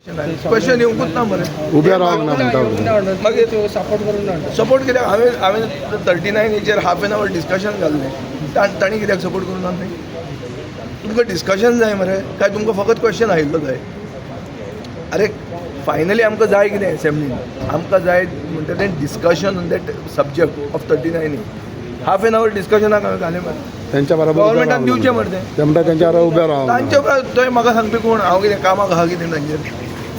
Question येवंकूच ना मरे उब्या रावंक ना म्हणटा मागीर सपोर्ट करून धाडटा. सपोर्ट कित्याक हांवें 39 हाफ एन आवर डिस्कशन जाल्लें तांणी कित्याक सपोर्ट करूं ना तें तुमकां डिस्कशन जाय मरे काय तुमकां फकत क्वेश्चन आयिल्लो जाय अरे फायनली आमकां जाय कितें एसेंब्लीन आमकां जाय म्हणटा तें discussion on that subject of 39 half an hour डिस्कशनाक हांवें घालें मरे त्यांच्या बरोबर गव्हर्मेंटान दिवचें मरे तें म्हणटा त्यांच्या बरोबर उब्या रावंक तांचे थंय म्हाका सांगपी कोण हांव कितें कामाक आहा कितें तांचेर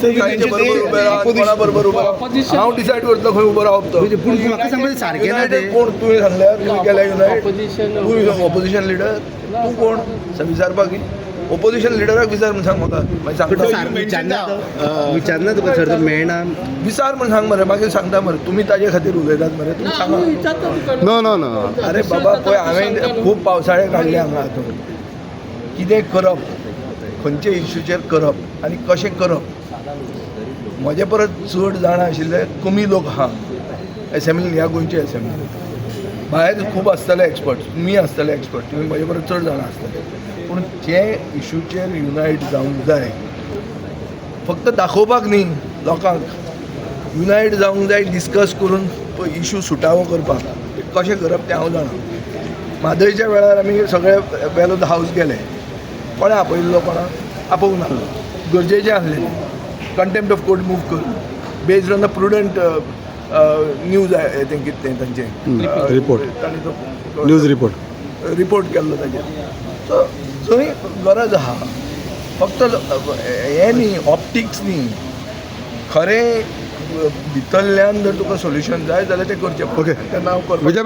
तांचे बरोबर उबे रावप कोणा बरोबर उबे रावप हांव डिसायड करतलो खंय उबो रावप तो पूण म्हाका सांगपाचें सारकें ना तें. कोण तुवें सांगल्यार तुवें केल्या युनायटेड ऑपोजिशन तूं ऑपोजिशन लिडर तूं कोण विचारपाक ऑपोजिशन लिडराक विचार म्हण सांग म्हाका मागीर सांगता विचारना तुका सर मेळना. विचार म्हण सांग मरे मागीर सांगता मरे तुमी ताजे खातीर उलयतात मरे तुमी सांगा नो नो नो अरे बाबा पळय हांवें खूब पावसाळे काडले हांगा हातून कितें करप खंयचे इश्यूचेर करप आनी कशें करप म्हजे परत चड जाणा आशिल्ले कमी लोक आहा एसेंब्लीन ह्या गोंयचे एसेंब्लीन भायर खूब आसतले एक्सपर्ट तुमी आसतले एक्सपर्ट तुमी म्हजे परत चड जाणा आसतले पूण जे इश्यूचेर युनायट जावंक जाय फक्त दाखोवपाक न्ही लोकांक युनायट जावंक जाय डिस्कस करून इश्यू सुटावो करपाक कशें करप तें हांव जाणा म्हादयच्या वेळार आमी सगळे वेलो द हावस गेले कोणें आपयल्लो कोणाक आपोवंक ना गरजेचें आसलें कंटेम्प्ट ऑफ कोर्ट मूव कर based on the prudent news तें कितें तें तांचें रिपोर्ट तांणी तो न्यूज रिपोर्ट रिपोर्ट केल्लो ताचेर सो थंय गरज आहा फक्त हें न्ही ऑप्टिक्स न्ही खरें भितरल्यान जर तुका सोल्युशन जाय जाल्यार तें करचें ओके तेन्ना हांव करपाक विजय